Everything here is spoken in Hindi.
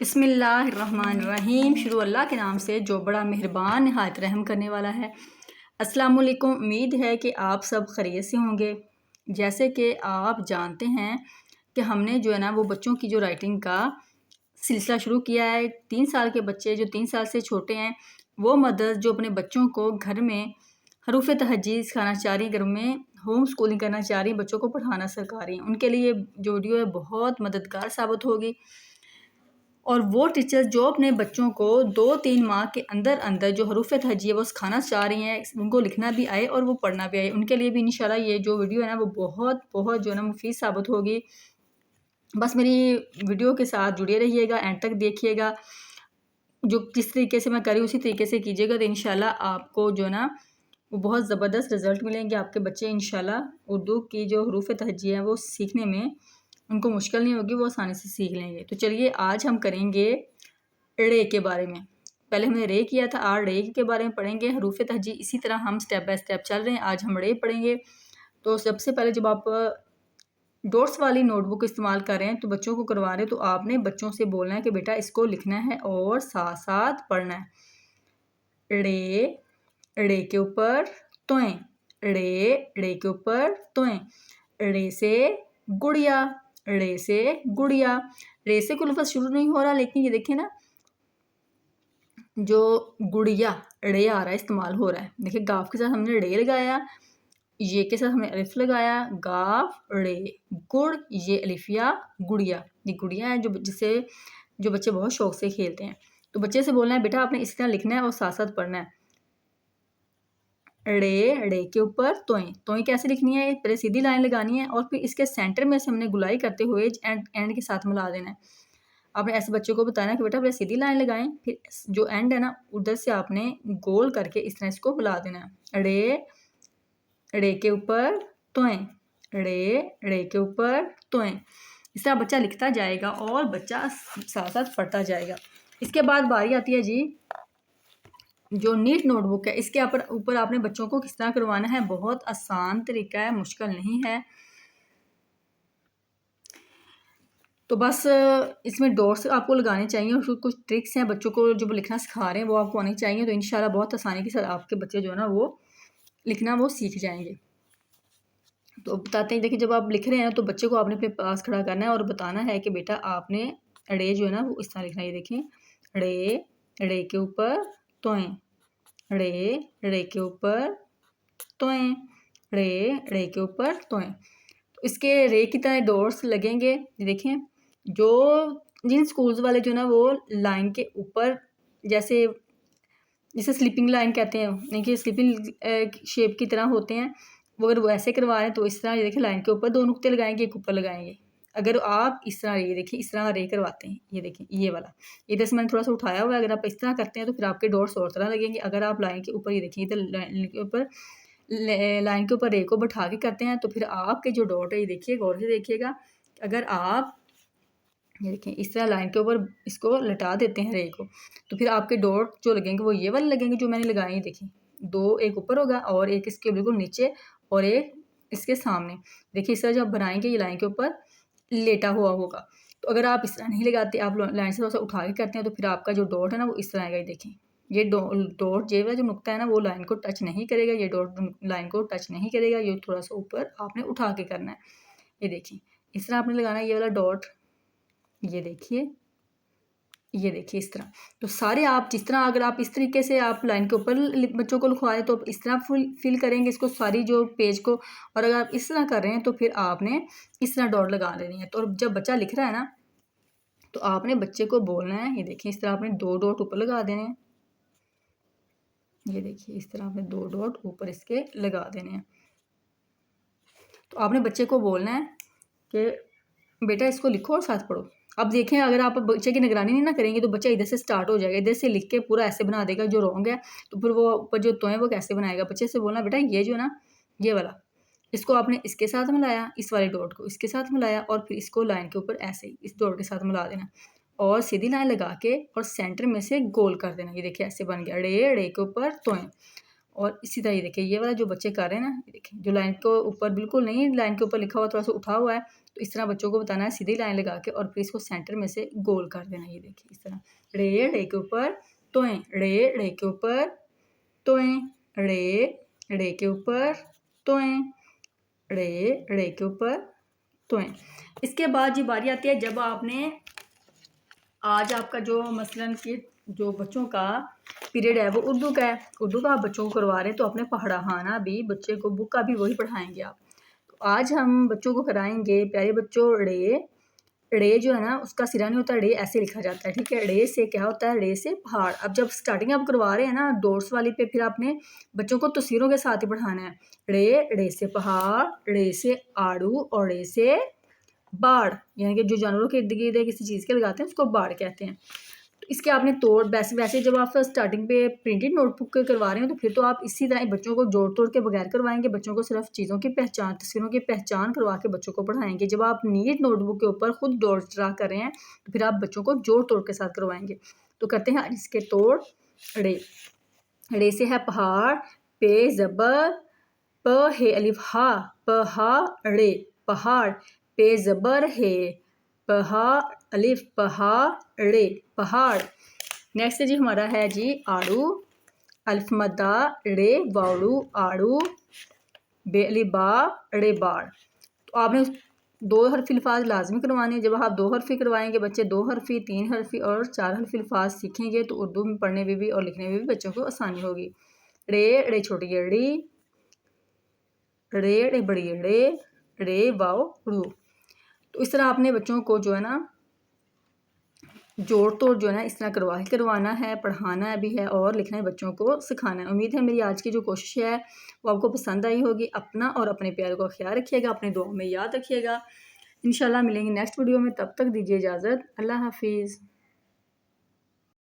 बिस्मिल्लाहिर्रहमानिर्रहीम। शुरू अल्लाह के नाम से जो बड़ा मेहरबान नहायत रहम करने वाला है। अस्सलाम वालेकुम। उम्मीद है कि आप सब खैरियत से होंगे। जैसे कि आप जानते हैं कि हमने जो है ना वो बच्चों की जो राइटिंग का सिलसिला शुरू किया है। 3 साल के बच्चे जो 3 साल से छोटे हैं वो मदर्स जो अपने बच्चों को घर में हरूफ तहज्जीद सिखाना चाह रही हैं, घर में होम स्कूलिंग करना चाह रही हैं, बच्चों को पढ़ाना सिखा रही हैं, उनके लिए जो वीडियो है बहुत मददगार साबित होगी। और वो टीचर्स जो अपने बच्चों को 2-3 माह के अंदर अंदर जो हरूफ तहज्जी है वो सिखाना चाह रही हैं, उनको लिखना भी आए और वो पढ़ना भी आए, उनके लिए भी इंशाल्लाह ये जो वीडियो है ना वो बहुत बहुत जो है ना मुफीद साबित होगी। बस मेरी वीडियो के साथ जुड़े रहिएगा, एंड तक देखिएगा। जो जिस तरीके से मैं करी उसी तरीके से कीजिएगा तो इंशाल्लाह आपको जो है ना वो बहुत ज़बरदस्त रिज़ल्ट मिलेंगे। आपके बच्चे इंशाल्लाह उर्दू की जो हरूफ तहज्जी है वो सीखने में उनको मुश्किल नहीं होगी, वो आसानी से सीख लेंगे। तो चलिए आज हम करेंगे रे के बारे में। पहले हमने रे किया था, आज रे के बारे में पढ़ेंगे हरूफ तहज्जी। इसी तरह हम स्टेप बाय स्टेप चल रहे हैं, आज हम रे पढ़ेंगे। तो सबसे पहले जब आप डॉट्स वाली नोटबुक इस्तेमाल कर रहे हैं तो बच्चों को करवा रहे हैं तो आपने बच्चों से बोलना है कि बेटा इसको लिखना है और साथ साथ पढ़ना है। रे के ऊपर तोएं, रे के ऊपर तोएं। रे से गुड़िया, रे से गुड़िया। रे से कोई लफ्ज़ शुरू नहीं हो रहा, लेकिन ये देखिए ना जो गुड़िया रे आ रहा है, इस्तेमाल हो रहा है। देखिए गाफ के साथ हमने रे लगाया, ये के साथ हमने अलिफ लगाया, गाफ रे। गुड़, ये अलिफिया गुड़िया, ये गुड़िया है जो जिसे जो बच्चे बहुत शौक से खेलते हैं। तो बच्चे से बोलना है बेटा आपने इस तरह लिखना है और साथ साथ पढ़ना है। रे के ऊपर तोएं, तोएं कैसे लिखनी है, पहले सीधी लाइन लगानी है और फिर इसके सेंटर में से हमने गुलाई करते हुए एंड के साथ मिला देना है। आपने ऐसे बच्चों को बताना कि बेटा पहले सीधी लाइन लगाएं, फिर जो एंड है ना उधर से आपने गोल करके इस तरह इसको मिला देना है। रे के ऊपर तोएं, रे के ऊपर तोएं। इस तरह बच्चा लिखता जाएगा और बच्चा साथ साथ पढ़ता जाएगा। इसके बाद बारी आती है जी जो नीट नोटबुक है, इसके ऊपर आपने बच्चों को किस तरह करवाना है। बहुत आसान तरीका है, मुश्किल नहीं है। तो बस इसमें डॉट्स आपको लगाने चाहिए और कुछ ट्रिक्स हैं बच्चों को जो लिखना सिखा रहे हैं वो आपको आनी चाहिए। तो इंशाल्लाह बहुत आसानी के साथ आपके बच्चे जो है ना वो लिखना वो सीख जाएंगे। तो बताते हैं, देखिए जब आप लिख रहे हैं तो बच्चे को आपने अपने पास खड़ा करना है और बताना है कि बेटा आपने रे जो है ना वो इस तरह लिखना है। ये देखें, रे के ऊपर तोएं, रे के ऊपर तोएं, रे के ऊपर तोएं। तो इसके रे की तरह डॉट्स लगेंगे। देखें जो जिन स्कूल्स वाले जो ना वो लाइन के ऊपर जैसे जिसे स्लीपिंग लाइन कहते हैं, यानी कि स्लीपिंग शेप की तरह होते हैं, वो अगर वो ऐसे करवा रहे हैं तो इस तरह ये देखिए लाइन के ऊपर 2 नुक्ते लगाएंगे, एक ऊपर लगाएंगे। अगर आप इस तरह ये देखिए इस तरह रे करवाते हैं, ये देखिए ये वाला इधर से मैंने थोड़ा सा उठाया हुआ है, अगर आप इस तरह करते हैं तो फिर आपके डॉट्स और तरह लगेंगे। अगर आप लाइन के ऊपर ये देखिए इधर लाइन के ऊपर रे को बैठा के करते हैं तो फिर आपके जो डॉट है ये देखिए गौर से देखिएगा। अगर आप ये देखें इस तरह लाइन के ऊपर इसको लटा देते हैं रे को तो फिर आपके डॉट जो लगेंगे वो ये वाले लगेंगे जो मैंने लगाए हैं। देखिए 2 एक ऊपर होगा और एक इसके बिल्कुल नीचे और एक इसके सामने। देखिए इस तरह जब बनाएंगे ये लाइन के ऊपर लेटा हुआ होगा। तो अगर आप इस तरह नहीं लगाते, आप लाइन से थोड़ा सा उठा के करते हैं तो फिर आपका जो डॉट है ना वो इस तरह आएगा। ये देखें ये डॉट ये वाला जो नुक्ता है ना वो लाइन को टच नहीं करेगा, ये डॉट लाइन को टच नहीं करेगा, ये थोड़ा सा ऊपर आपने उठा के करना है। ये देखिए इस तरह आपने लगाना है ये वाला डॉट, ये देखिए इस तरह। तो सारे आप जिस तरह अगर आप इस तरीके से आप लाइन के ऊपर बच्चों को लिखवा रहे तो इस तरह फिल करेंगे इसको सारी जो पेज को, और अगर आप इस तरह कर रहे हैं तो फिर आपने इस तरह डॉट लगा लेनी है। तो जब बच्चा लिख रहा है ना तो आपने बच्चे को बोलना है, ये देखिए इस तरह आपने 2 डॉट ऊपर लगा देने हैं। ये देखिए इस तरह आपने 2 डॉट ऊपर इसके लगा देने हैं। तो आपने बच्चे को बोलना है कि बेटा इसको लिखो और साथ पढ़ो। अब देखें अगर आप बच्चे की निगरानी नहीं ना करेंगे तो बच्चा इधर से स्टार्ट हो जाएगा, इधर से लिख के पूरा ऐसे बना देगा जो रॉन्ग है। तो फिर वो ऊपर जो तो है वो कैसे बनाएगा। बच्चे से बोलना बेटा ये जो है ना ये वाला इसको आपने इसके साथ मिलाया, इस वाले डॉट को इसके साथ मिलाया और फिर इसको लाइन के ऊपर ऐसे ही इस डॉट के साथ मिला देना और सीधी लाइन लगा के और सेंटर में से गोल कर देना। ये देखिए ऐसे बन गया रे के ऊपर तोएं। और इसी तरह ये देखिए ये वाला जो बच्चे कर रहे हैं ना, ये देखिए जो लाइन के ऊपर बिल्कुल नहीं लाइन के ऊपर लिखा हुआ थोड़ा सा उठा हुआ है तो इस तरह बच्चों को बताना है सीधी लाइन लगा के, और फिर इसको सेंटर में से गोल कर देना। ये देखिए इस तरह, रे के ऊपर तोएं, रे के ऊपर तोएं, रे के ऊपर तोएं, रे के ऊपर तोएं। इसके बाद ये बारी आती है जब आपने आज आपका जो मसलन कि जो बच्चों का पीरियड है वो उर्दू का है, उर्दू का आप बच्चों को करवा रहे हैं, तो अपने पढ़ाना भी बच्चे को बुक का भी वही पढ़ाएंगे आप। तो आज हम बच्चों को कराएंगे प्यारे बच्चों रे जो है ना उसका सिरा नहीं होता, रे ऐसे लिखा जाता है, ठीक है। रे से क्या होता है, रे से पहाड़। अब जब स्टार्टिंग आप करवा रहे हैं ना डॉट्स वाली पे, फिर आपने बच्चों को तस्वीरों के साथ ही पढ़ाना है। रे से पहाड़, रे से आड़ू और रे से बाढ़, यानी कि जो जानवरों के इर्द गिर्द किसी चीज़ के लगाते हैं उसको बाढ़ कहते हैं। तो इसके आपने तोड़ वैसे जब आप स्टार्टिंग पे प्रिंटेड नोटबुक करवा रहे हो तो फिर तो आप इसी तरह बच्चों को जोड़ तोड़ के बगैर करवाएंगे। बच्चों को सिर्फ चीज़ों की पहचान, तस्वीरों की पहचान करवा के बच्चों को पढ़ाएंगे। जब आप नीट नोटबुक के ऊपर खुद डॉट्स ड्रा कर रहे हैं तो फिर आप बच्चों को जोड़ तोड़ के साथ करवाएंगे। तो करते हैं इसके तोड़। रे से है पहाड़, पे ज़बर, प है अलिफ हा, पहाड़े पहाड़, पे ज़बर है पहा अलिफ पहाड़े पहाड़। नेक्स्ट जी हमारा है जी आड़ू, अलिफ मद्दा रे वाड़ू आड़ू, बे अलिफ बा रे बाड़। तो आपने 2 हरफी अल्फाज लाजमी करवाने हैं। जब आप 2 हरफी करवाएंगे बच्चे 2 हरफी, 3 हरफी और 4 हरफी अल्फाज सीखेंगे तो उर्दू में पढ़ने में भी और लिखने में भी बच्चों को आसानी होगी। रे छोटी एड़ी, रे बड़ी रे वाओ रू। तो इस तरह आपने बच्चों को जो है ना जोड़ तोड़ जो है ना इस तरह करवाना है, पढ़ाना भी है और लिखना है, बच्चों को सिखाना है। उम्मीद है मेरी आज की जो कोशिश है वो आपको पसंद आई होगी। अपना और अपने प्यार का ख्याल रखिएगा, अपने दुआओं में याद रखिएगा। इंशाल्लाह मिलेंगे नेक्स्ट वीडियो में, तब तक दीजिए इजाज़त। अल्लाह हाफिज़।